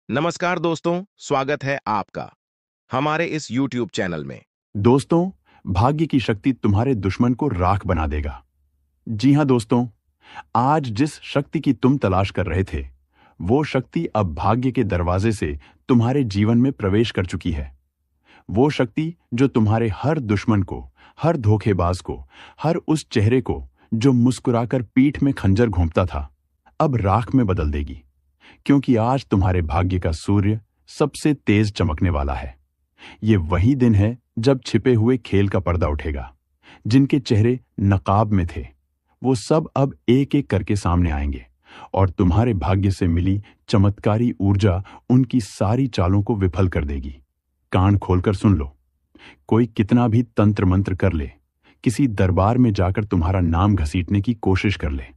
नमस्कार दोस्तों, स्वागत है आपका हमारे इस YouTube चैनल में। दोस्तों, भाग्य की शक्ति तुम्हारे दुश्मन को राख बना देगा। जी हां दोस्तों, आज जिस शक्ति की तुम तलाश कर रहे थे, वो शक्ति अब भाग्य के दरवाजे से तुम्हारे जीवन में प्रवेश कर चुकी है। वो शक्ति जो तुम्हारे हर दुश्मन को, हर धोखेबाज को, हर उस चेहरे को जो मुस्कुराकर पीठ में खंजर घोंपता था, अब राख में बदल देगी। क्योंकि आज तुम्हारे भाग्य का सूर्य सबसे तेज चमकने वाला है। ये वही दिन है जब छिपे हुए खेल का पर्दा उठेगा। जिनके चेहरे नकाब में थे, वो सब अब एक एक करके सामने आएंगे और तुम्हारे भाग्य से मिली चमत्कारी ऊर्जा उनकी सारी चालों को विफल कर देगी। कान खोलकर सुन लो। कोई कितना भी तंत्र मंत्र कर ले, किसी दरबार में जाकर तुम्हारा नाम घसीटने की कोशिश कर ले,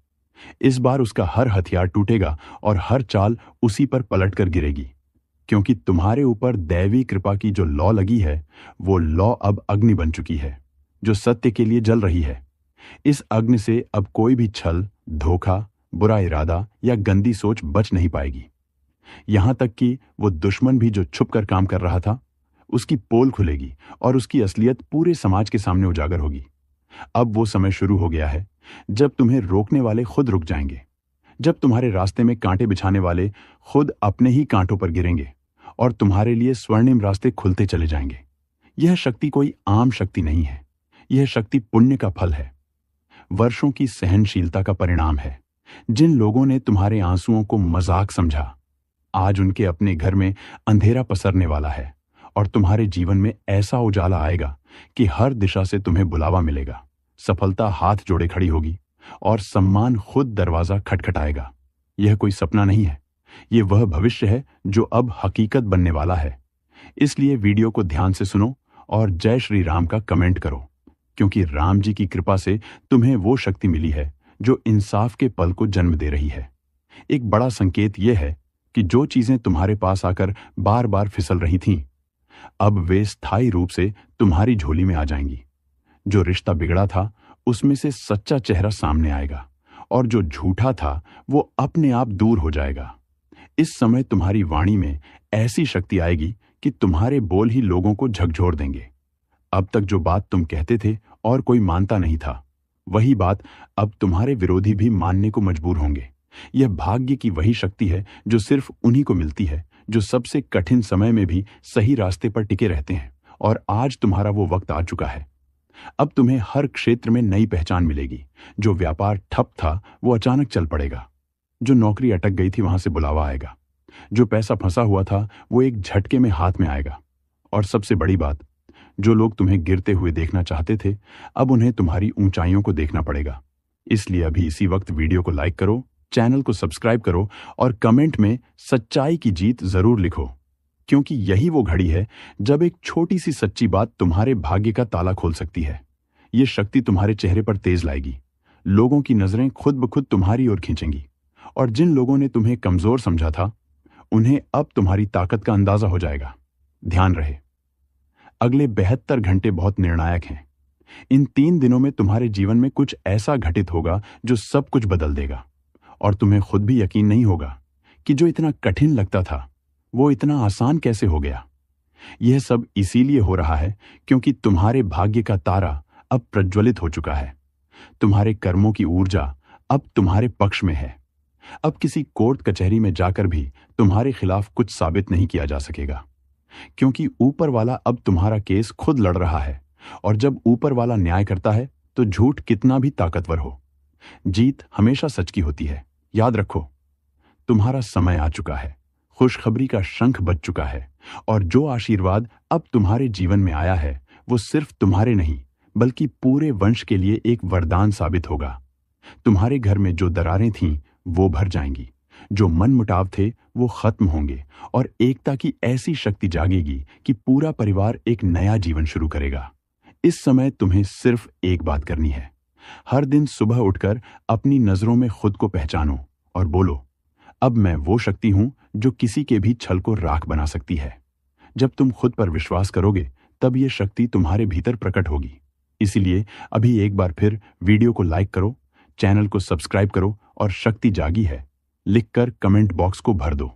इस बार उसका हर हथियार टूटेगा और हर चाल उसी पर पलटकर गिरेगी। क्योंकि तुम्हारे ऊपर दैवी कृपा की जो लौ लगी है, वो लौ अब अग्नि बन चुकी है, जो सत्य के लिए जल रही है। इस अग्नि से अब कोई भी छल, धोखा, बुरा इरादा या गंदी सोच बच नहीं पाएगी। यहां तक कि वो दुश्मन भी जो छुप कर काम कर रहा था, उसकी पोल खुलेगी और उसकी असलियत पूरे समाज के सामने उजागर होगी। अब वो समय शुरू हो गया है जब तुम्हें रोकने वाले खुद रुक जाएंगे, जब तुम्हारे रास्ते में कांटे बिछाने वाले खुद अपने ही कांटों पर गिरेंगे और तुम्हारे लिए स्वर्णिम रास्ते खुलते चले जाएंगे। यह शक्ति कोई आम शक्ति नहीं है, यह शक्ति पुण्य का फल है, वर्षों की सहनशीलता का परिणाम है। जिन लोगों ने तुम्हारे आंसुओं को मजाक समझा, आज उनके अपने घर में अंधेरा पसरने वाला है और तुम्हारे जीवन में ऐसा उजाला आएगा कि हर दिशा से तुम्हें बुलावा मिलेगा। सफलता हाथ जोड़े खड़ी होगी और सम्मान खुद दरवाजा खटखटाएगा। यह कोई सपना नहीं है, यह वह भविष्य है जो अब हकीकत बनने वाला है। इसलिए वीडियो को ध्यान से सुनो और जय श्री राम का कमेंट करो, क्योंकि राम जी की कृपा से तुम्हें वो शक्ति मिली है जो इंसाफ के पल को जन्म दे रही है। एक बड़ा संकेत यह है कि जो चीजें तुम्हारे पास आकर बार बार फिसल रही थीं, अब वे स्थायी रूप से तुम्हारी झोली में आ जाएंगी। जो रिश्ता बिगड़ा था, उसमें से सच्चा चेहरा सामने आएगा और जो झूठा था, वो अपने आप दूर हो जाएगा। इस समय तुम्हारी वाणी में ऐसी शक्ति आएगी कि तुम्हारे बोल ही लोगों को झकझोर देंगे। अब तक जो बात तुम कहते थे और कोई मानता नहीं था, वही बात अब तुम्हारे विरोधी भी मानने को मजबूर होंगे। यह भाग्य की वही शक्ति है जो सिर्फ उन्हीं को मिलती है जो सबसे कठिन समय में भी सही रास्ते पर टिके रहते हैं। और आज तुम्हारा वो वक्त आ चुका है। अब तुम्हें हर क्षेत्र में नई पहचान मिलेगी। जो व्यापार ठप था, वो अचानक चल पड़ेगा। जो नौकरी अटक गई थी, वहां से बुलावा आएगा। जो पैसा फंसा हुआ था, वो एक झटके में हाथ में आएगा। और सबसे बड़ी बात, जो लोग तुम्हें गिरते हुए देखना चाहते थे, अब उन्हें तुम्हारी ऊंचाइयों को देखना पड़ेगा। इसलिए अभी इसी वक्त वीडियो को लाइक करो, चैनल को सब्सक्राइब करो और कमेंट में सच्चाई की जीत जरूर लिखो। क्योंकि यही वो घड़ी है जब एक छोटी सी सच्ची बात तुम्हारे भाग्य का ताला खोल सकती है। ये शक्ति तुम्हारे चेहरे पर तेज लाएगी। लोगों की नजरें खुद ब खुद तुम्हारी ओर खींचेंगी और जिन लोगों ने तुम्हें कमजोर समझा था, उन्हें अब तुम्हारी ताकत का अंदाजा हो जाएगा। ध्यान रहे, अगले 72 घंटे बहुत निर्णायक हैं। इन 3 दिनों में तुम्हारे जीवन में कुछ ऐसा घटित होगा जो सब कुछ बदल देगा और तुम्हें खुद भी यकीन नहीं होगा कि जो इतना कठिन लगता था, वो इतना आसान कैसे हो गया। यह सब इसीलिए हो रहा है क्योंकि तुम्हारे भाग्य का तारा अब प्रज्वलित हो चुका है। तुम्हारे कर्मों की ऊर्जा अब तुम्हारे पक्ष में है। अब किसी कोर्ट कचहरी में जाकर भी तुम्हारे खिलाफ कुछ साबित नहीं किया जा सकेगा, क्योंकि ऊपर वाला अब तुम्हारा केस खुद लड़ रहा है। और जब ऊपर वाला न्याय करता है, तो झूठ कितना भी ताकतवर हो, जीत हमेशा सच की होती है। याद रखो, तुम्हारा समय आ चुका है। खुशखबरी का शंख बज चुका है और जो आशीर्वाद अब तुम्हारे जीवन में आया है, वो सिर्फ तुम्हारे नहीं बल्कि पूरे वंश के लिए एक वरदान साबित होगा। तुम्हारे घर में जो दरारें थीं, वो भर जाएंगी। जो मनमुटाव थे, वो खत्म होंगे और एकता की ऐसी शक्ति जागेगी कि पूरा परिवार एक नया जीवन शुरू करेगा। इस समय तुम्हें सिर्फ एक बात करनी है। हर दिन सुबह उठकर अपनी नजरों में खुद को पहचानो और बोलो, अब मैं वो शक्ति हूं जो किसी के भी छल को राख बना सकती है। जब तुम खुद पर विश्वास करोगे, तब ये शक्ति तुम्हारे भीतर प्रकट होगी। इसीलिए अभी एक बार फिर वीडियो को लाइक करो, चैनल को सब्सक्राइब करो और शक्ति जागी है लिखकर कमेंट बॉक्स को भर दो।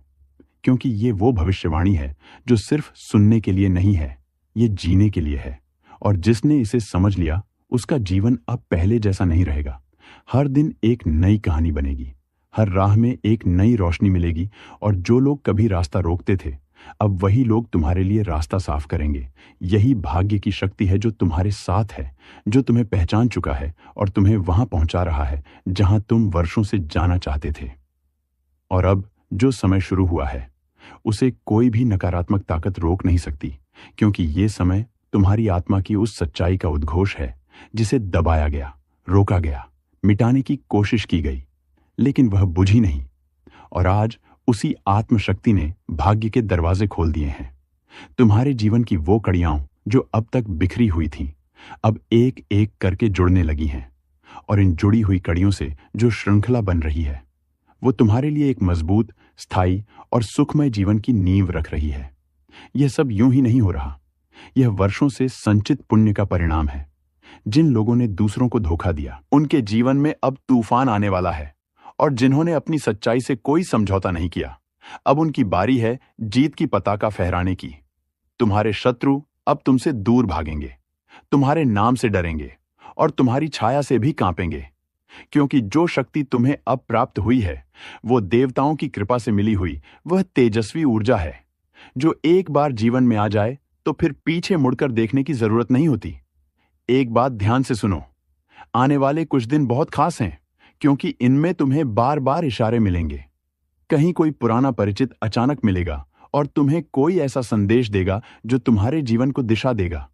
क्योंकि ये वो भविष्यवाणी है जो सिर्फ सुनने के लिए नहीं है, ये जीने के लिए है। और जिसने इसे समझ लिया उसका जीवन अब पहले जैसा नहीं रहेगा। हर दिन एक नई कहानी बनेगी, हर राह में एक नई रोशनी मिलेगी, और जो लोग कभी रास्ता रोकते थे अब वही लोग तुम्हारे लिए रास्ता साफ करेंगे। यही भाग्य की शक्ति है जो तुम्हारे साथ है, जो तुम्हें पहचान चुका है और तुम्हें वहां पहुंचा रहा है जहां तुम वर्षों से जाना चाहते थे। और अब जो समय शुरू हुआ है उसे कोई भी नकारात्मक ताकत रोक नहीं सकती, क्योंकि ये समय तुम्हारी आत्मा की उस सच्चाई का उद्घोष है जिसे दबाया गया, रोका गया, मिटाने की कोशिश की गई, लेकिन वह बुझी नहीं। और आज उसी आत्मशक्ति ने भाग्य के दरवाजे खोल दिए हैं। तुम्हारे जीवन की वो कड़ियां जो अब तक बिखरी हुई थीं, अब एक एक करके जुड़ने लगी हैं, और इन जुड़ी हुई कड़ियों से जो श्रृंखला बन रही है वो तुम्हारे लिए एक मजबूत, स्थायी और सुखमय जीवन की नींव रख रही है। यह सब यूं ही नहीं हो रहा, यह वर्षों से संचित पुण्य का परिणाम है। जिन लोगों ने दूसरों को धोखा दिया उनके जीवन में अब तूफान आने वाला है, और जिन्होंने अपनी सच्चाई से कोई समझौता नहीं किया अब उनकी बारी है जीत की पताका फहराने की। तुम्हारे शत्रु अब तुमसे दूर भागेंगे, तुम्हारे नाम से डरेंगे और तुम्हारी छाया से भी कांपेंगे, क्योंकि जो शक्ति तुम्हें अब प्राप्त हुई है वो देवताओं की कृपा से मिली हुई वह तेजस्वी ऊर्जा है जो एक बार जीवन में आ जाए तो फिर पीछे मुड़कर देखने की जरूरत नहीं होती। एक बात ध्यान से सुनो, आने वाले कुछ दिन बहुत खास हैं, क्योंकि इनमें तुम्हें बार बार इशारे मिलेंगे। कहीं कोई पुराना परिचित अचानक मिलेगा और तुम्हें कोई ऐसा संदेश देगा जो तुम्हारे जीवन को दिशा देगा।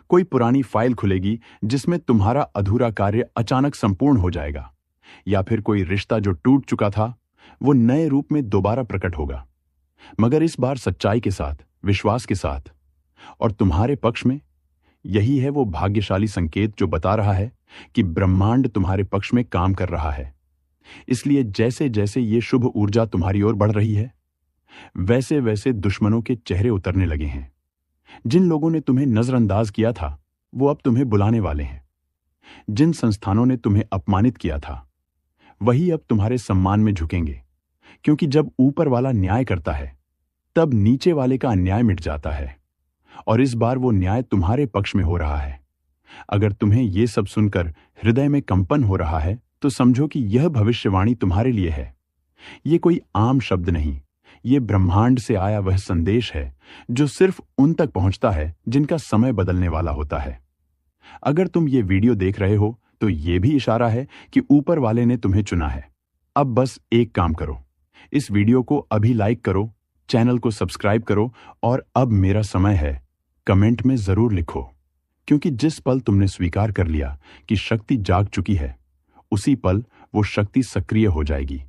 कोई पुरानी फाइल खुलेगी जिसमें तुम्हारा अधूरा कार्य अचानक संपूर्ण हो जाएगा, या फिर कोई रिश्ता जो टूट चुका था वो नए रूप में दोबारा प्रकट होगा, मगर इस बार सच्चाई के साथ, विश्वास के साथ। और तुम्हारे पक्ष में यही है वो भाग्यशाली संकेत जो बता रहा है कि ब्रह्मांड तुम्हारे पक्ष में काम कर रहा है। इसलिए जैसे जैसे ये शुभ ऊर्जा तुम्हारी ओर बढ़ रही है वैसे वैसे दुश्मनों के चेहरे उतरने लगे हैं। जिन लोगों ने तुम्हें नजरअंदाज किया था वो अब तुम्हें बुलाने वाले हैं। जिन संस्थानों ने तुम्हें अपमानित किया था वही अब तुम्हारे सम्मान में झुकेंगे, क्योंकि जब ऊपर वाला न्याय करता है तब नीचे वाले का अन्याय मिट जाता है, और इस बार वो न्याय तुम्हारे पक्ष में हो रहा है। अगर तुम्हें ये सब सुनकर हृदय में कंपन हो रहा है तो समझो कि यह भविष्यवाणी तुम्हारे लिए है। ये कोई आम शब्द नहीं, ये ब्रह्मांड से आया वह संदेश है जो सिर्फ उन तक पहुंचता है जिनका समय बदलने वाला होता है। अगर तुम ये वीडियो देख रहे हो तो ये भी इशारा है कि ऊपर वाले ने तुम्हें चुना है। अब बस एक काम करो, इस वीडियो को अभी लाइक करो, चैनल को सब्सक्राइब करो, और अब मेरा समय है कमेंट में जरूर लिखो, क्योंकि जिस पल तुमने स्वीकार कर लिया कि शक्ति जाग चुकी है उसी पल वो शक्ति सक्रिय हो जाएगी।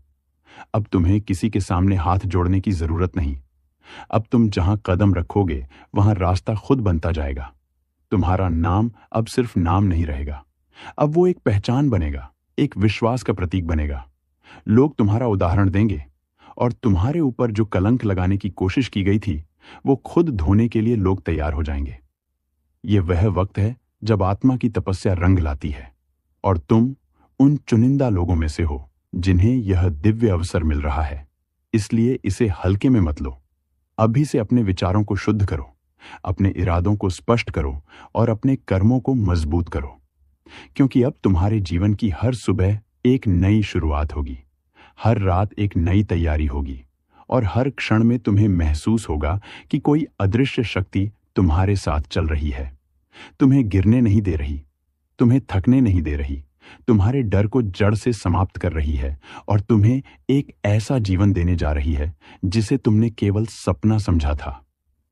अब तुम्हें किसी के सामने हाथ जोड़ने की जरूरत नहीं। अब तुम जहां कदम रखोगे वहां रास्ता खुद बनता जाएगा। तुम्हारा नाम अब सिर्फ नाम नहीं रहेगा, अब वो एक पहचान बनेगा, एक विश्वास का प्रतीक बनेगा। लोग तुम्हारा उदाहरण देंगे, और तुम्हारे ऊपर जो कलंक लगाने की कोशिश की गई थी वो खुद धोने के लिए लोग तैयार हो जाएंगे। ये वह वक्त है जब आत्मा की तपस्या रंग लाती है, और तुम उन चुनिंदा लोगों में से हो जिन्हें यह दिव्य अवसर मिल रहा है। इसलिए इसे हल्के में मत लो। अभी से अपने विचारों को शुद्ध करो, अपने इरादों को स्पष्ट करो और अपने कर्मों को मजबूत करो, क्योंकि अब तुम्हारे जीवन की हर सुबह एक नई शुरुआत होगी, हर रात एक नई तैयारी होगी, और हर क्षण में तुम्हें महसूस होगा कि कोई अदृश्य शक्ति तुम्हारे साथ चल रही है। तुम्हें गिरने नहीं दे रही, तुम्हें थकने नहीं दे रही, तुम्हारे डर को जड़ से समाप्त कर रही है, और तुम्हें एक ऐसा जीवन देने जा रही है जिसे तुमने केवल सपना समझा था।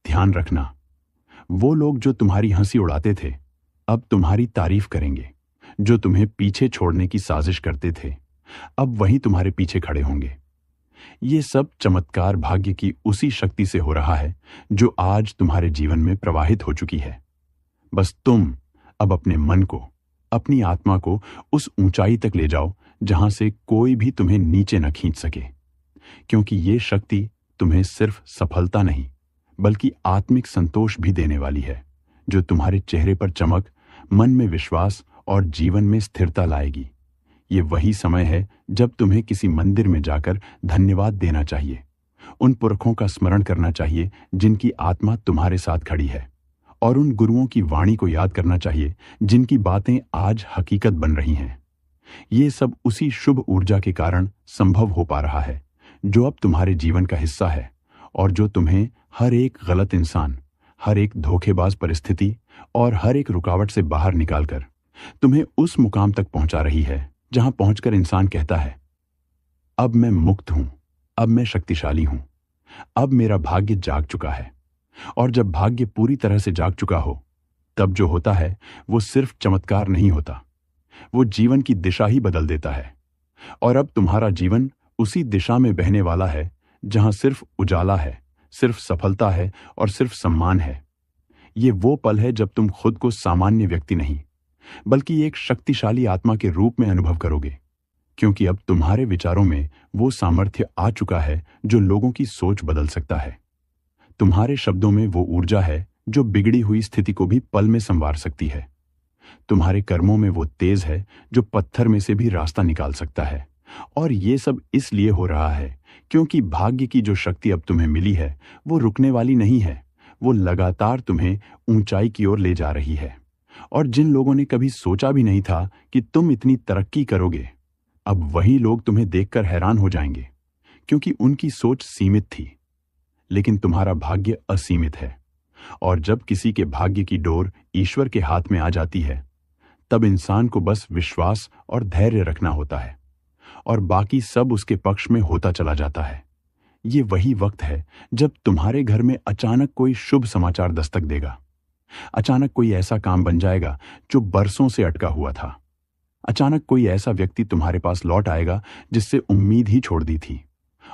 ध्यान रखना, वो लोग जो तुम्हारी हंसी उड़ाते थे अब तुम्हारी तारीफ करेंगे। जो तुम्हें पीछे छोड़ने की साजिश करते थे अब वही तुम्हारे पीछे खड़े होंगे। ये सब चमत्कार भाग्य की उसी शक्ति से हो रहा है जो आज तुम्हारे जीवन में प्रवाहित हो चुकी है। बस तुम अब अपने मन को, अपनी आत्मा को उस ऊंचाई तक ले जाओ जहां से कोई भी तुम्हें नीचे न खींच सके, क्योंकि ये शक्ति तुम्हें सिर्फ सफलता नहीं बल्कि आत्मिक संतोष भी देने वाली है, जो तुम्हारे चेहरे पर चमक, मन में विश्वास और जीवन में स्थिरता लाएगी। ये वही समय है जब तुम्हें किसी मंदिर में जाकर धन्यवाद देना चाहिए, उन पुरखों का स्मरण करना चाहिए जिनकी आत्मा तुम्हारे साथ खड़ी है, और उन गुरुओं की वाणी को याद करना चाहिए जिनकी बातें आज हकीकत बन रही हैं। ये सब उसी शुभ ऊर्जा के कारण संभव हो पा रहा है जो अब तुम्हारे जीवन का हिस्सा है, और जो तुम्हें हर एक गलत इंसान, हर एक धोखेबाज परिस्थिति और हर एक रुकावट से बाहर निकालकर तुम्हें उस मुकाम तक पहुंचा रही है जहां पहुंचकर इंसान कहता है, अब मैं मुक्त हूं, अब मैं शक्तिशाली हूं, अब मेरा भाग्य जाग चुका है। और जब भाग्य पूरी तरह से जाग चुका हो, तब जो होता है वो सिर्फ चमत्कार नहीं होता, वो जीवन की दिशा ही बदल देता है। और अब तुम्हारा जीवन उसी दिशा में बहने वाला है जहां सिर्फ उजाला है, सिर्फ सफलता है और सिर्फ सम्मान है। ये वो पल है जब तुम खुद को सामान्य व्यक्ति नहीं, बल्कि एक शक्तिशाली आत्मा के रूप में अनुभव करोगे, क्योंकि अब तुम्हारे विचारों में वो सामर्थ्य आ चुका है जो लोगों की सोच बदल सकता है। तुम्हारे शब्दों में वो ऊर्जा है जो बिगड़ी हुई स्थिति को भी पल में संवार सकती है। तुम्हारे कर्मों में वो तेज है जो पत्थर में से भी रास्ता निकाल सकता है। और ये सब इसलिए हो रहा है क्योंकि भाग्य की जो शक्ति अब तुम्हें मिली है वो रुकने वाली नहीं है, वो लगातार तुम्हें ऊंचाई की ओर ले जा रही है। और जिन लोगों ने कभी सोचा भी नहीं था कि तुम इतनी तरक्की करोगे, अब वही लोग तुम्हें देखकर हैरान हो जाएंगे, क्योंकि उनकी सोच सीमित थी। लेकिन तुम्हारा भाग्य असीमित है, और जब किसी के भाग्य की डोर ईश्वर के हाथ में आ जाती है, तब इंसान को बस विश्वास और धैर्य रखना होता है, और बाकी सब उसके पक्ष में होता चला जाता है। ये वही वक्त है जब तुम्हारे घर में अचानक कोई शुभ समाचार दस्तक देगा। अचानक कोई ऐसा काम बन जाएगा जो बरसों से अटका हुआ था। अचानक कोई ऐसा व्यक्ति तुम्हारे पास लौट आएगा जिससे उम्मीद ही छोड़ दी थी।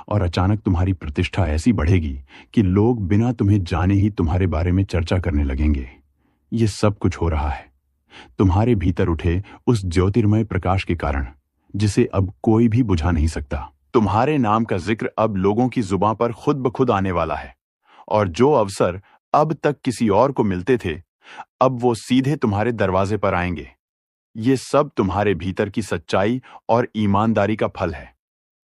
और अचानक तुम्हारी प्रतिष्ठा ऐसी बढ़ेगी कि लोग बिना तुम्हें जाने ही तुम्हारे बारे में चर्चा करने लगेंगे। ये सब कुछ हो रहा है तुम्हारे भीतर उठे उस ज्योतिर्मय प्रकाश के कारण, जिसे अब कोई भी बुझा नहीं सकता। तुम्हारे नाम का जिक्र अब लोगों की जुबां पर खुद ब खुद आने वाला है, और जो अवसर अब तक किसी और को मिलते थे, अब वो सीधे तुम्हारे दरवाजे पर आएंगे। ये सब तुम्हारे भीतर की सच्चाई और ईमानदारी का फल है।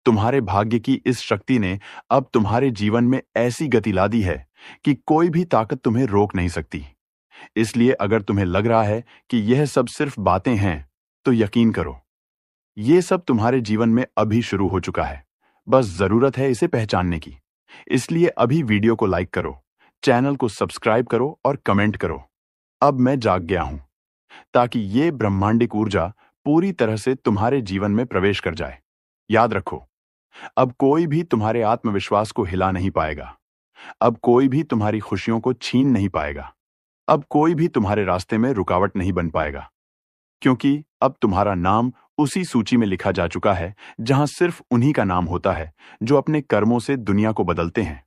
तुम्हारे भाग्य की इस शक्ति ने अब तुम्हारे जीवन में ऐसी गति ला दी है कि कोई भी ताकत तुम्हें रोक नहीं सकती। इसलिए अगर तुम्हें लग रहा है कि यह सब सिर्फ बातें हैं, तो यकीन करो, ये सब तुम्हारे जीवन में अभी शुरू हो चुका है। बस जरूरत है इसे पहचानने की। इसलिए अभी वीडियो को लाइक करो, चैनल को सब्सक्राइब करो और कमेंट करो, अब मैं जाग गया हूं, ताकि ये ब्रह्मांडिक ऊर्जा पूरी तरह से तुम्हारे जीवन में प्रवेश कर जाए। याद रखो, अब कोई भी तुम्हारे आत्मविश्वास को हिला नहीं पाएगा। अब कोई भी तुम्हारी खुशियों को छीन नहीं पाएगा। अब कोई भी तुम्हारे रास्ते में रुकावट नहीं बन पाएगा, क्योंकि अब तुम्हारा नाम उसी सूची में लिखा जा चुका है जहां सिर्फ उन्हीं का नाम होता है जो अपने कर्मों से दुनिया को बदलते हैं।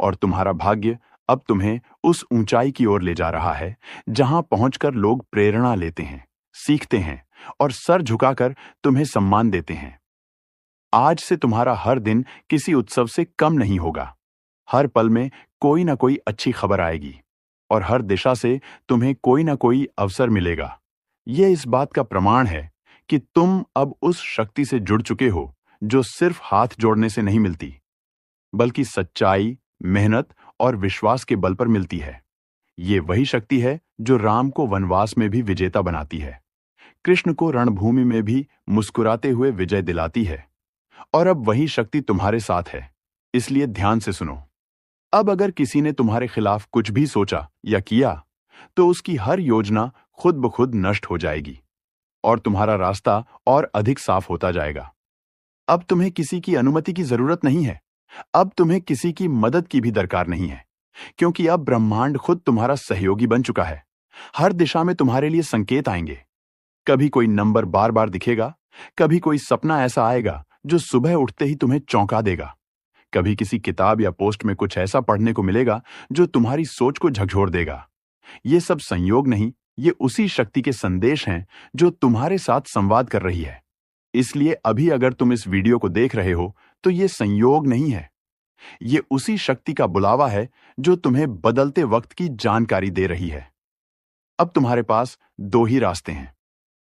और तुम्हारा भाग्य अब तुम्हें उस ऊंचाई की ओर ले जा रहा है जहां पहुंचकर लोग प्रेरणा लेते हैं, सीखते हैं और सर झुकाकर तुम्हें सम्मान देते हैं। आज से तुम्हारा हर दिन किसी उत्सव से कम नहीं होगा। हर पल में कोई ना कोई अच्छी खबर आएगी, और हर दिशा से तुम्हें कोई ना कोई अवसर मिलेगा। यह इस बात का प्रमाण है कि तुम अब उस शक्ति से जुड़ चुके हो जो सिर्फ हाथ जोड़ने से नहीं मिलती, बल्कि सच्चाई, मेहनत और विश्वास के बल पर मिलती है। ये वही शक्ति है जो राम को वनवास में भी विजेता बनाती है, कृष्ण को रणभूमि में भी मुस्कुराते हुए विजय दिलाती है। और अब वही शक्ति तुम्हारे साथ है, इसलिए ध्यान से सुनो। अब अगर किसी ने तुम्हारे खिलाफ कुछ भी सोचा या किया, तो उसकी हर योजना खुद ब खुद नष्ट हो जाएगी और तुम्हारा रास्ता और अधिक साफ होता जाएगा। अब तुम्हें किसी की अनुमति की जरूरत नहीं है। अब तुम्हें किसी की मदद की भी दरकार नहीं है, क्योंकि अब ब्रह्मांड खुद तुम्हारा सहयोगी बन चुका है। हर दिशा में तुम्हारे लिए संकेत आएंगे। कभी कोई नंबर बार बार दिखेगा, कभी कोई सपना ऐसा आएगा जो सुबह उठते ही तुम्हें चौंका देगा। कभी किसी किताब या पोस्ट में कुछ ऐसा पढ़ने को मिलेगा जो तुम्हारी सोच को झकझोर देगा। ये सब संयोग नहीं, ये उसी शक्ति के संदेश हैं जो तुम्हारे साथ संवाद कर रही है। इसलिए अभी अगर तुम इस वीडियो को देख रहे हो, तो ये संयोग नहीं है, ये उसी शक्ति का बुलावा है जो तुम्हें बदलते वक्त की जानकारी दे रही है। अब तुम्हारे पास दो ही रास्ते हैं।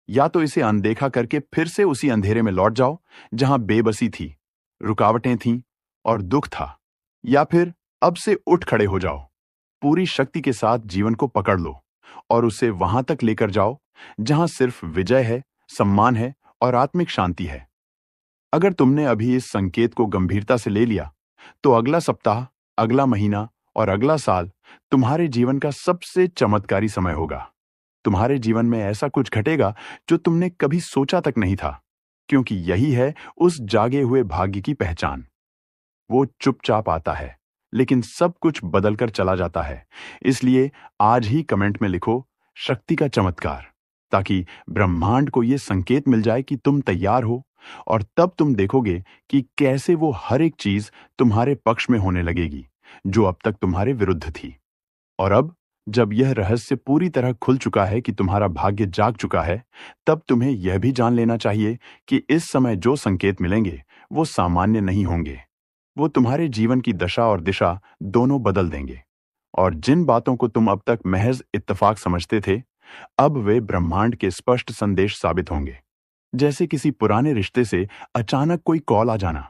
या तो इसे अनदेखा करके फिर से उसी अंधेरे में लौट जाओ जहां बेबसी थी, रुकावटें थीं और दुख था, या फिर अब से उठ खड़े हो जाओ, पूरी शक्ति के साथ जीवन को पकड़ लो और उसे वहां तक लेकर जाओ जहां सिर्फ विजय है, सम्मान है और आत्मिक शांति है। अगर तुमने अभी इस संकेत को गंभीरता से ले लिया, तो अगला सप्ताह, अगला महीना और अगला साल तुम्हारे जीवन का सबसे चमत्कारी समय होगा। तुम्हारे जीवन में ऐसा कुछ घटेगा जो तुमने कभी सोचा तक नहीं था, क्योंकि यही है उस जागे हुए भाग्य की पहचान। वो चुपचाप आता है, लेकिन सब कुछ बदलकर चला जाता है। इसलिए आज ही कमेंट में लिखो शक्ति का चमत्कार, ताकि ब्रह्मांड को यह संकेत मिल जाए कि तुम तैयार हो, और तब तुम देखोगे कि कैसे वो हर एक चीज तुम्हारे पक्ष में होने लगेगी जो अब तक तुम्हारे विरुद्ध थी। और अब जब यह रहस्य पूरी तरह खुल चुका है कि तुम्हारा भाग्य जाग चुका है, तब तुम्हें यह भी जान लेना चाहिए कि इस समय जो संकेत मिलेंगे वो सामान्य नहीं होंगे। वो तुम्हारे जीवन की दशा और दिशा दोनों बदल देंगे। और जिन बातों को तुम अब तक महज इत्तेफाक समझते थे, अब वे ब्रह्मांड के स्पष्ट संदेश साबित होंगे। जैसे किसी पुराने रिश्ते से अचानक कोई कॉल आ जाना,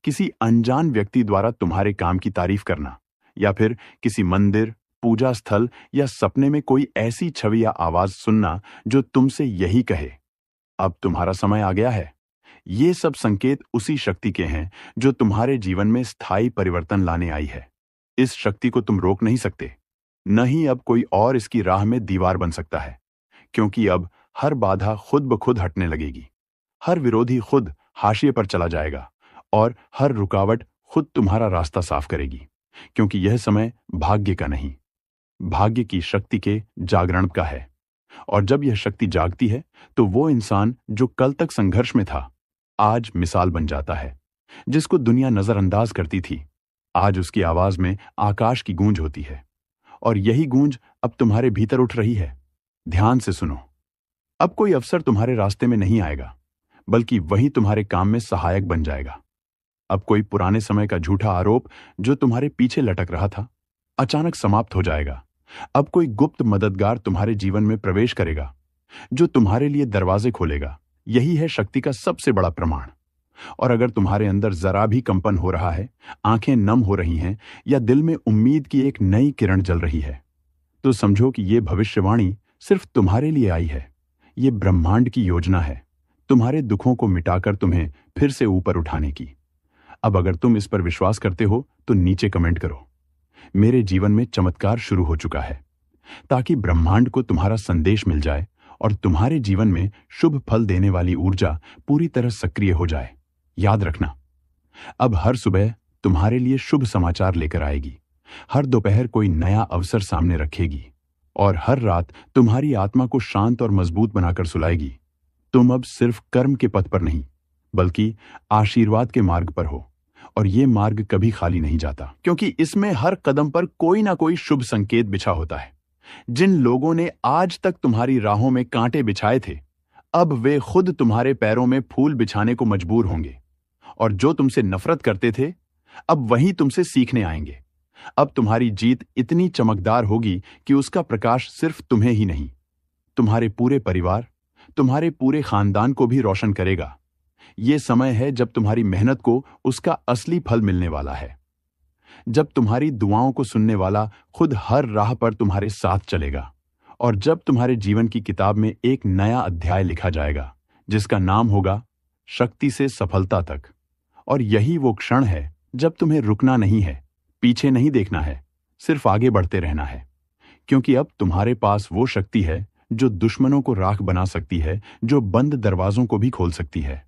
किसी अनजान व्यक्ति द्वारा तुम्हारे काम की तारीफ करना, या फिर किसी मंदिर, पूजा स्थल या सपने में कोई ऐसी छवि या आवाज सुनना जो तुमसे यही कहे, अब तुम्हारा समय आ गया है। ये सब संकेत उसी शक्ति के हैं जो तुम्हारे जीवन में स्थायी परिवर्तन लाने आई है। इस शक्ति को तुम रोक नहीं सकते, न ही अब कोई और इसकी राह में दीवार बन सकता है, क्योंकि अब हर बाधा खुद ब खुद हटने लगेगी, हर विरोधी खुद हाशिए पर चला जाएगा और हर रुकावट खुद तुम्हारा रास्ता साफ करेगी, क्योंकि यह समय भाग्य का नहीं, भाग्य की शक्ति के जागरण का है। और जब यह शक्ति जागती है, तो वो इंसान जो कल तक संघर्ष में था, आज मिसाल बन जाता है। जिसको दुनिया नजरअंदाज करती थी, आज उसकी आवाज में आकाश की गूंज होती है। और यही गूंज अब तुम्हारे भीतर उठ रही है। ध्यान से सुनो। अब कोई अवसर तुम्हारे रास्ते में नहीं आएगा, बल्कि वही तुम्हारे काम में सहायक बन जाएगा। अब कोई पुराने समय का झूठा आरोप जो तुम्हारे पीछे लटक रहा था, अचानक समाप्त हो जाएगा। अब कोई गुप्त मददगार तुम्हारे जीवन में प्रवेश करेगा, जो तुम्हारे लिए दरवाजे खोलेगा। यही है शक्ति का सबसे बड़ा प्रमाण। और अगर तुम्हारे अंदर जरा भी कंपन हो रहा है, आंखें नम हो रही हैं, या दिल में उम्मीद की एक नई किरण जल रही है, तो समझो कि यह भविष्यवाणी सिर्फ तुम्हारे लिए आई है। ये ब्रह्मांड की योजना है, तुम्हारे दुखों को मिटाकर तुम्हें फिर से ऊपर उठाने की। अब अगर तुम इस पर विश्वास करते हो तो नीचे कमेंट करो, मेरे जीवन में चमत्कार शुरू हो चुका है, ताकि ब्रह्मांड को तुम्हारा संदेश मिल जाए और तुम्हारे जीवन में शुभ फल देने वाली ऊर्जा पूरी तरह सक्रिय हो जाए। याद रखना, अब हर सुबह तुम्हारे लिए शुभ समाचार लेकर आएगी, हर दोपहर कोई नया अवसर सामने रखेगी, और हर रात तुम्हारी आत्मा को शांत और मजबूत बनाकर सुलाएगी। तुम अब सिर्फ कर्म के पथ पर नहीं, बल्कि आशीर्वाद के मार्ग पर हो, और ये मार्ग कभी खाली नहीं जाता, क्योंकि इसमें हर कदम पर कोई ना कोई शुभ संकेत बिछा होता है। जिन लोगों ने आज तक तुम्हारी राहों में कांटे बिछाए थे, अब वे खुद तुम्हारे पैरों में फूल बिछाने को मजबूर होंगे। और जो तुमसे नफरत करते थे, अब वही तुमसे सीखने आएंगे। अब तुम्हारी जीत इतनी चमकदार होगी कि उसका प्रकाश सिर्फ तुम्हें ही नहीं, तुम्हारे पूरे परिवार, तुम्हारे पूरे खानदान को भी रोशन करेगा। ये समय है जब तुम्हारी मेहनत को उसका असली फल मिलने वाला है, जब तुम्हारी दुआओं को सुनने वाला खुद हर राह पर तुम्हारे साथ चलेगा, और जब तुम्हारे जीवन की किताब में एक नया अध्याय लिखा जाएगा जिसका नाम होगा शक्ति से सफलता तक। और यही वो क्षण है जब तुम्हें रुकना नहीं है, पीछे नहीं देखना है, सिर्फ आगे बढ़ते रहना है, क्योंकि अब तुम्हारे पास वो शक्ति है जो दुश्मनों को राख बना सकती है, जो बंद दरवाजों को भी खोल सकती है,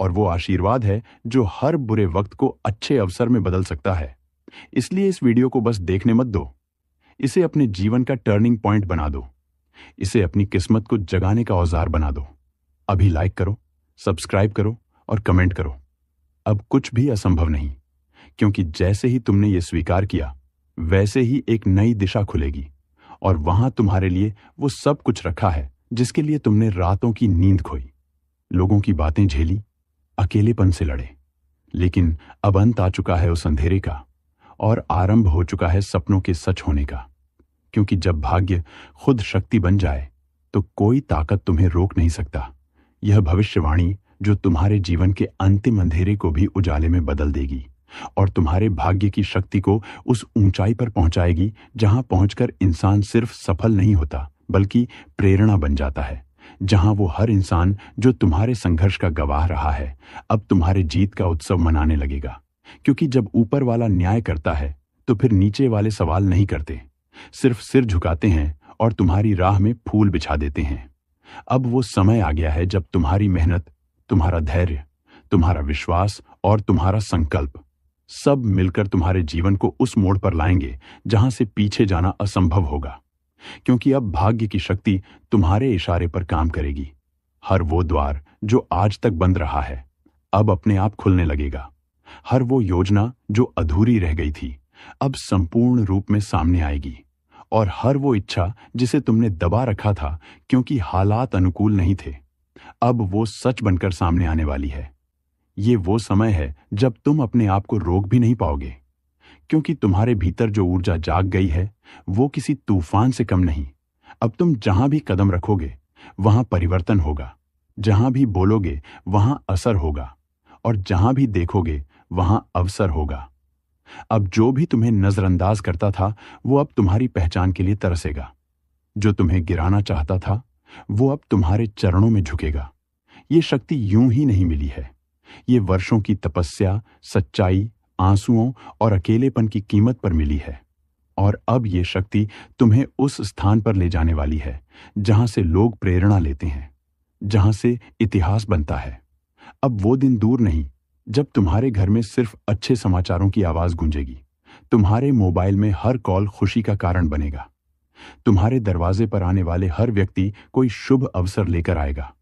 और वो आशीर्वाद है जो हर बुरे वक्त को अच्छे अवसर में बदल सकता है। इसलिए इस वीडियो को बस देखने मत दो, इसे अपने जीवन का टर्निंग पॉइंट बना दो, इसे अपनी किस्मत को जगाने का औजार बना दो। अभी लाइक करो, सब्सक्राइब करो और कमेंट करो। अब कुछ भी असंभव नहीं, क्योंकि जैसे ही तुमने ये स्वीकार किया, वैसे ही एक नई दिशा खुलेगी, और वहां तुम्हारे लिए वो सब कुछ रखा है जिसके लिए तुमने रातों की नींद खोई, लोगों की बातें झेली, अकेलेपन से लड़े। लेकिन अब अंत आ चुका है उस अंधेरे का, और आरंभ हो चुका है सपनों के सच होने का। क्योंकि जब भाग्य खुद शक्ति बन जाए, तो कोई ताकत तुम्हें रोक नहीं सकता। यह भविष्यवाणी जो तुम्हारे जीवन के अंतिम अंधेरे को भी उजाले में बदल देगी, और तुम्हारे भाग्य की शक्ति को उस ऊंचाई पर पहुंचाएगी जहां पहुंचकर इंसान सिर्फ सफल नहीं होता बल्कि प्रेरणा बन जाता है। जहां वो हर इंसान जो तुम्हारे संघर्ष का गवाह रहा है अब तुम्हारे जीत का उत्सव मनाने लगेगा। क्योंकि जब ऊपर वाला न्याय करता है तो फिर नीचे वाले सवाल नहीं करते, सिर्फ सिर झुकाते हैं और तुम्हारी राह में फूल बिछा देते हैं। अब वो समय आ गया है जब तुम्हारी मेहनत, तुम्हारा धैर्य, तुम्हारा विश्वास और तुम्हारा संकल्प सब मिलकर तुम्हारे जीवन को उस मोड़ पर लाएंगे जहां से पीछे जाना असंभव होगा। क्योंकि अब भाग्य की शक्ति तुम्हारे इशारे पर काम करेगी। हर वो द्वार जो आज तक बंद रहा है अब अपने आप खुलने लगेगा। हर वो योजना जो अधूरी रह गई थी अब संपूर्ण रूप में सामने आएगी। और हर वो इच्छा जिसे तुमने दबा रखा था क्योंकि हालात अनुकूल नहीं थे अब वो सच बनकर सामने आने वाली है। ये वो समय है जब तुम अपने आप को रोक भी नहीं पाओगे, क्योंकि तुम्हारे भीतर जो ऊर्जा जाग गई है वो किसी तूफान से कम नहीं। अब तुम जहां भी कदम रखोगे वहां परिवर्तन होगा, जहां भी बोलोगे वहां असर होगा और जहां भी देखोगे वहां अवसर होगा। अब जो भी तुम्हें नजरअंदाज करता था वो अब तुम्हारी पहचान के लिए तरसेगा। जो तुम्हें गिराना चाहता था वो अब तुम्हारे चरणों में झुकेगा। ये शक्ति यूं ही नहीं मिली है, ये वर्षों की तपस्या, सच्चाई, आंसुओं और अकेलेपन की कीमत पर मिली है। और अब ये शक्ति तुम्हें उस स्थान पर ले जाने वाली है जहां से लोग प्रेरणा लेते हैं, जहां से इतिहास बनता है। अब वो दिन दूर नहीं जब तुम्हारे घर में सिर्फ अच्छे समाचारों की आवाज गूंजेगी, तुम्हारे मोबाइल में हर कॉल खुशी का कारण बनेगा, तुम्हारे दरवाजे पर आने वाले हर व्यक्ति कोई शुभ अवसर लेकर आएगा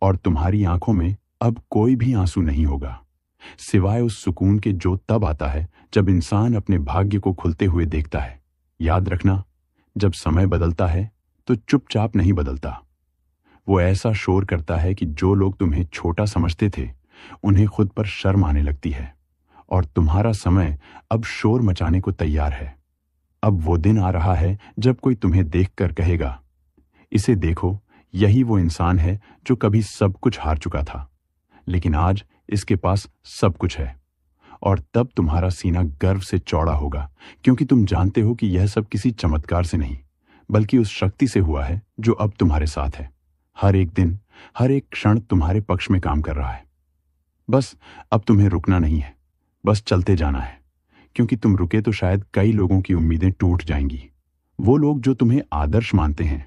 और तुम्हारी आंखों में अब कोई भी आंसू नहीं होगा, सिवाय उस सुकून के जो तब आता है जब इंसान अपने भाग्य को खुलते हुए देखता है। याद रखना, जब समय बदलता है तो चुपचाप नहीं बदलता, वो ऐसा शोर करता है कि जो लोग तुम्हें छोटा समझते थे उन्हें खुद पर शर्म आने लगती है। और तुम्हारा समय अब शोर मचाने को तैयार है। अब वो दिन आ रहा है जब कोई तुम्हें देखकर कहेगा, इसे देखो, यही वो इंसान है जो कभी सब कुछ हार चुका था लेकिन आज इसके पास सब कुछ है। और तब तुम्हारा सीना गर्व से चौड़ा होगा, क्योंकि तुम जानते हो कि यह सब किसी चमत्कार से नहीं बल्कि उस शक्ति से हुआ है जो अब तुम्हारे साथ है। हर एक दिन, हर एक क्षण तुम्हारे पक्ष में काम कर रहा है। बस अब तुम्हें रुकना नहीं है, बस चलते जाना है, क्योंकि तुम रुके तो शायद कई लोगों की उम्मीदें टूट जाएंगी। वो लोग जो तुम्हें आदर्श मानते हैं,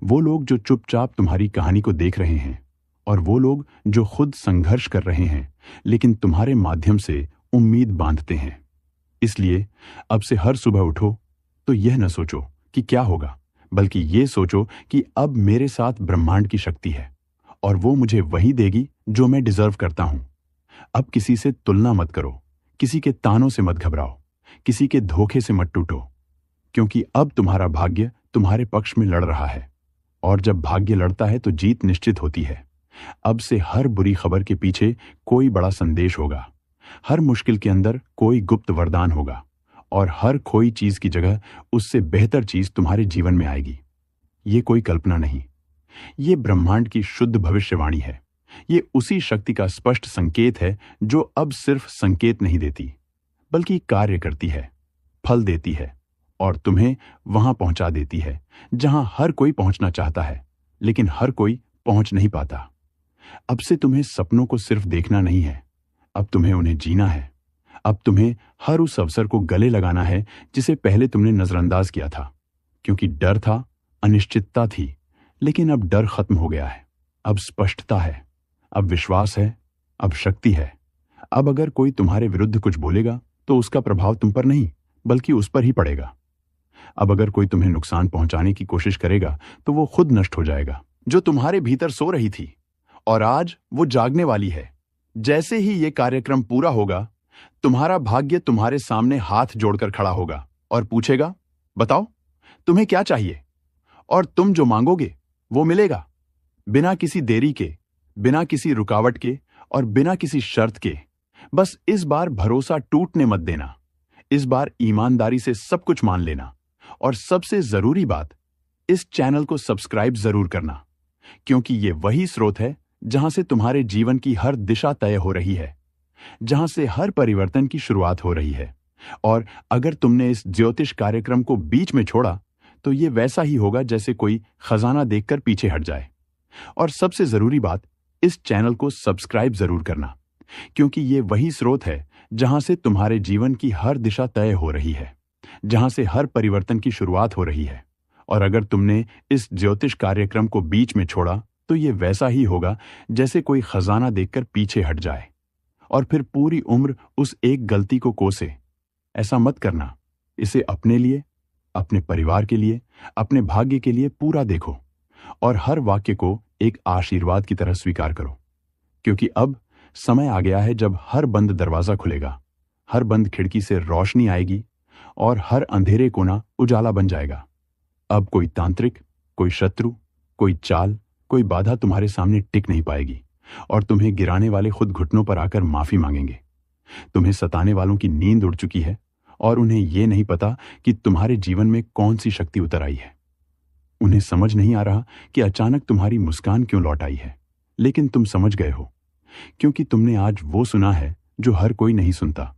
वो लोग जो चुपचाप तुम्हारी कहानी को देख रहे हैं, और वो लोग जो खुद संघर्ष कर रहे हैं लेकिन तुम्हारे माध्यम से उम्मीद बांधते हैं। इसलिए अब से हर सुबह उठो तो यह न सोचो कि क्या होगा, बल्कि ये सोचो कि अब मेरे साथ ब्रह्मांड की शक्ति है और वो मुझे वही देगी जो मैं डिजर्व करता हूं। अब किसी से तुलना मत करो, किसी के तानों से मत घबराओ, किसी के धोखे से मत टूटो, क्योंकि अब तुम्हारा भाग्य तुम्हारे पक्ष में लड़ रहा है। और जब भाग्य लड़ता है तो जीत निश्चित होती है। अब से हर बुरी खबर के पीछे कोई बड़ा संदेश होगा, हर मुश्किल के अंदर कोई गुप्त वरदान होगा और हर खोई चीज की जगह उससे बेहतर चीज तुम्हारे जीवन में आएगी। ये कोई कल्पना नहीं, ये ब्रह्मांड की शुद्ध भविष्यवाणी है। ये उसी शक्ति का स्पष्ट संकेत है जो अब सिर्फ संकेत नहीं देती बल्कि कार्य करती है, फल देती है और तुम्हें वहां पहुंचा देती है जहां हर कोई पहुंचना चाहता है लेकिन हर कोई पहुंच नहीं पाता। अब से तुम्हें सपनों को सिर्फ देखना नहीं है, अब तुम्हें उन्हें जीना है। अब तुम्हें हर उस अवसर को गले लगाना है जिसे पहले तुमने नजरअंदाज किया था, क्योंकि डर था, अनिश्चितता थी, लेकिन अब डर खत्म हो गया है। अब स्पष्टता है, अब विश्वास है, अब शक्ति है। अब अगर कोई तुम्हारे विरुद्ध कुछ बोलेगा तो उसका प्रभाव तुम पर नहीं बल्कि उस पर ही पड़ेगा। अब अगर कोई तुम्हें नुकसान पहुंचाने की कोशिश करेगा तो वो खुद नष्ट हो जाएगा। जो तुम्हारे भीतर सो रही थी और आज वो जागने वाली है। जैसे ही ये कार्यक्रम पूरा होगा, तुम्हारा भाग्य तुम्हारे सामने हाथ जोड़कर खड़ा होगा और पूछेगा, बताओ तुम्हें क्या चाहिए? और तुम जो मांगोगे वो मिलेगा, बिना किसी देरी के, बिना किसी रुकावट के और बिना किसी शर्त के। बस इस बार भरोसा टूटने मत देना, इस बार ईमानदारी से सब कुछ मान लेना और सबसे जरूरी बात, इस चैनल को सब्सक्राइब जरूर करना, क्योंकि ये वही स्रोत है जहां से तुम्हारे जीवन की हर दिशा तय हो रही है। जहां से हर परिवर्तन की शुरुआत हो रही है। और अगर तुमने इस ज्योतिष कार्यक्रम को बीच में छोड़ा तो ये वैसा ही होगा जैसे कोई खजाना देखकर पीछे हट जाए। और सबसे जरूरी बात, इस चैनल को सब्सक्राइब जरूर करना, क्योंकि ये वही स्रोत है जहां से तुम्हारे जीवन की हर दिशा तय हो रही है, जहां से हर परिवर्तन की शुरुआत हो रही है। और अगर तुमने इस ज्योतिष कार्यक्रम को बीच में छोड़ा तो ये वैसा ही होगा जैसे कोई खजाना देखकर पीछे हट जाए और फिर पूरी उम्र उस एक गलती को कोसे। ऐसा मत करना। इसे अपने लिए, अपने परिवार के लिए, अपने भाग्य के लिए पूरा देखो और हर वाक्य को एक आशीर्वाद की तरह स्वीकार करो, क्योंकि अब समय आ गया है जब हर बंद दरवाजा खुलेगा, हर बंद खिड़की से रोशनी आएगी और हर अंधेरे कोना उजाला बन जाएगा। अब कोई तांत्रिक, कोई शत्रु, कोई चाल, कोई बाधा तुम्हारे सामने टिक नहीं पाएगी और तुम्हें गिराने वाले खुद घुटनों पर आकर माफी मांगेंगे। तुम्हें सताने वालों की नींद उड़ चुकी है और उन्हें यह नहीं पता कि तुम्हारे जीवन में कौन सी शक्ति उतर आई है। उन्हें समझ नहीं आ रहा कि अचानक तुम्हारी मुस्कान क्यों लौट आई है, लेकिन तुम समझ गए हो, क्योंकि तुमने आज वो सुना है जो हर कोई नहीं सुनता।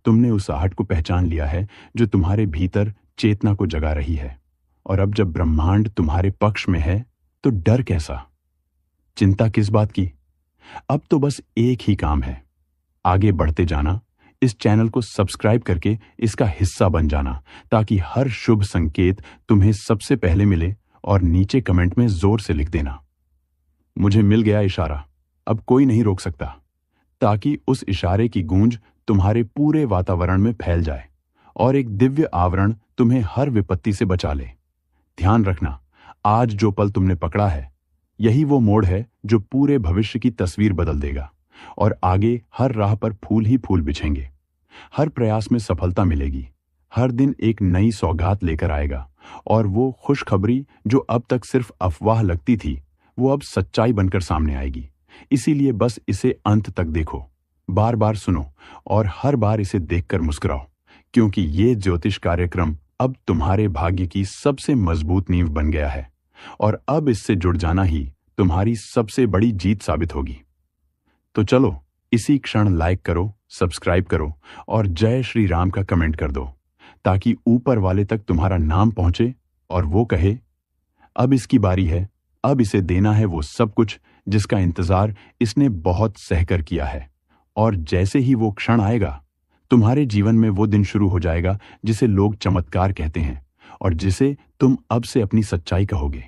तुमने उस आहट को पहचान लिया है जो तुम्हारे भीतर चेतना को जगा रही है। और अब जब ब्रह्मांड तुम्हारे पक्ष में है तो डर कैसा, चिंता किस बात की? अब तो बस एक ही काम है, आगे बढ़ते जाना, इस चैनल को सब्सक्राइब करके इसका हिस्सा बन जाना, ताकि हर शुभ संकेत तुम्हें सबसे पहले मिले। और नीचे कमेंट में जोर से लिख देना, मुझे मिल गया इशारा, अब कोई नहीं रोक सकता, ताकि उस इशारे की गूंज तुम्हारे पूरे वातावरण में फैल जाए और एक दिव्य आवरण तुम्हें हर विपत्ति से बचा ले। ध्यान रखना, आज जो पल तुमने पकड़ा है, यही वो मोड़ है जो पूरे भविष्य की तस्वीर बदल देगा और आगे हर राह पर फूल ही फूल बिछेंगे। हर प्रयास में सफलता मिलेगी, हर दिन एक नई सौगात लेकर आएगा और वो खुशखबरी जो अब तक सिर्फ अफवाह लगती थी, वो अब सच्चाई बनकर सामने आएगी। इसीलिए बस इसे अंत तक देखो, बार बार सुनो और हर बार इसे देखकर मुस्कुराओ, क्योंकि ये ज्योतिष कार्यक्रम अब तुम्हारे भाग्य की सबसे मजबूत नींव बन गया है और अब इससे जुड़ जाना ही तुम्हारी सबसे बड़ी जीत साबित होगी। तो चलो इसी क्षण लाइक करो, सब्सक्राइब करो और जय श्री राम का कमेंट कर दो, ताकि ऊपर वाले तक तुम्हारा नाम पहुंचे और वो कहे, अब इसकी बारी है, अब इसे देना है वो सब कुछ जिसका इंतजार इसने बहुत सहकर किया है। और जैसे ही वो क्षण आएगा, तुम्हारे जीवन में वो दिन शुरू हो जाएगा जिसे लोग चमत्कार कहते हैं और जिसे तुम अब से अपनी सच्चाई कहोगे।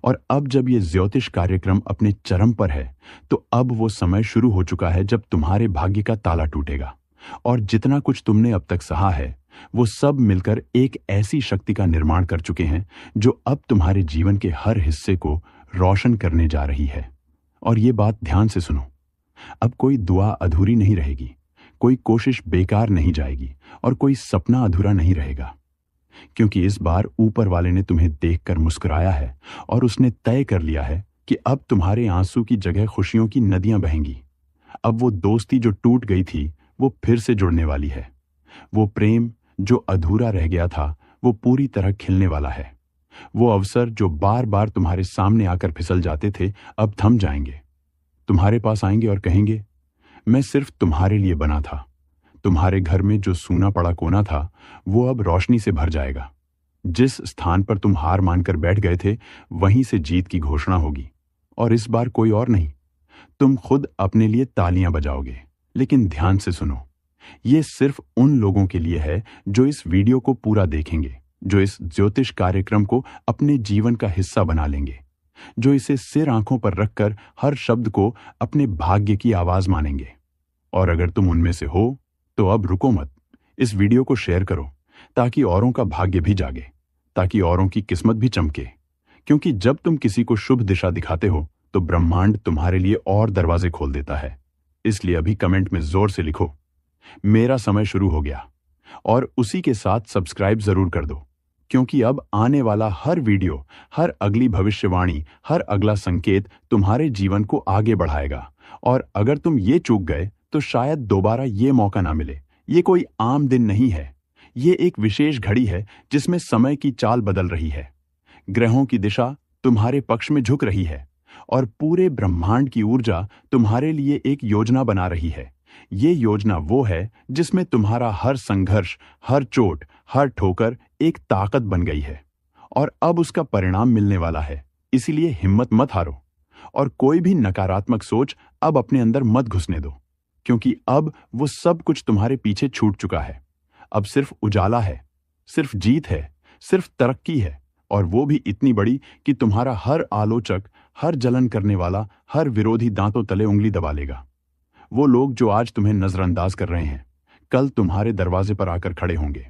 और अब जब ये ज्योतिष कार्यक्रम अपने चरम पर है, तो अब वो समय शुरू हो चुका है जब तुम्हारे भाग्य का ताला टूटेगा और जितना कुछ तुमने अब तक सहा है, वो सब मिलकर एक ऐसी शक्ति का निर्माण कर चुके हैं जो अब तुम्हारे जीवन के हर हिस्से को रोशन करने जा रही है। और ये बात ध्यान से सुनो, अब कोई दुआ अधूरी नहीं रहेगी, कोई कोशिश बेकार नहीं जाएगी और कोई सपना अधूरा नहीं रहेगा, क्योंकि इस बार ऊपर वाले ने तुम्हें देखकर मुस्कुराया है और उसने तय कर लिया है कि अब तुम्हारे आंसू की जगह खुशियों की नदियां बहेंगी। अब वो दोस्ती जो टूट गई थी वो फिर से जुड़ने वाली है। वो प्रेम जो अधूरा रह गया था वो पूरी तरह खिलने वाला है। वो अवसर जो बार बार तुम्हारे सामने आकर फिसल जाते थे अब थम जाएंगे, तुम्हारे पास आएंगे और कहेंगे, मैं सिर्फ तुम्हारे लिए बना था। तुम्हारे घर में जो सूना पड़ा कोना था वो अब रोशनी से भर जाएगा। जिस स्थान पर तुम हार मानकर बैठ गए थे वहीं से जीत की घोषणा होगी। और इस बार कोई और नहीं, तुम खुद अपने लिए तालियां बजाओगे। लेकिन ध्यान से सुनो, ये सिर्फ उन लोगों के लिए है जो इस वीडियो को पूरा देखेंगे, जो इस ज्योतिष कार्यक्रम को अपने जीवन का हिस्सा बना लेंगे, जो इसे सिर आंखों पर रखकर हर शब्द को अपने भाग्य की आवाज मानेंगे। और अगर तुम उनमें से हो तो अब रुको मत, इस वीडियो को शेयर करो ताकि औरों का भाग्य भी जागे, ताकि औरों की किस्मत भी चमके। क्योंकि जब तुम किसी को शुभ दिशा दिखाते हो तो ब्रह्मांड तुम्हारे लिए और दरवाजे खोल देता है। इसलिए अभी कमेंट में जोर से लिखो, मेरा समय शुरू हो गया, और उसी के साथ सब्सक्राइब जरूर कर दो, क्योंकि अब आने वाला हर वीडियो, हर अगली भविष्यवाणी, हर अगला संकेत तुम्हारे जीवन को आगे बढ़ाएगा। और अगर तुम ये चूक गए तो शायद दोबारा ये मौका ना मिले। ये कोई आम दिन नहीं है, ये एक विशेष घड़ी है जिसमें समय की चाल बदल रही है, ग्रहों की दिशा तुम्हारे पक्ष में झुक रही है और पूरे ब्रह्मांड की ऊर्जा तुम्हारे लिए एक योजना बना रही है ये योजना वो है जिसमें तुम्हारा हर संघर्ष, हर चोट, हर ठोकर एक ताकत बन गई है और अब उसका परिणाम मिलने वाला है। इसीलिए हिम्मत मत हारो और कोई भी नकारात्मक सोच अब अपने अंदर मत घुसने दो, क्योंकि अब वो सब कुछ तुम्हारे पीछे छूट चुका है। अब सिर्फ उजाला है, सिर्फ जीत है, सिर्फ तरक्की है, और वो भी इतनी बड़ी कि तुम्हारा हर आलोचक, हर जलन करने वाला, हर विरोधी दांतों तले उंगली दबा लेगा। वो लोग जो आज तुम्हें नजरअंदाज कर रहे हैं, कल तुम्हारे दरवाजे पर आकर खड़े होंगे।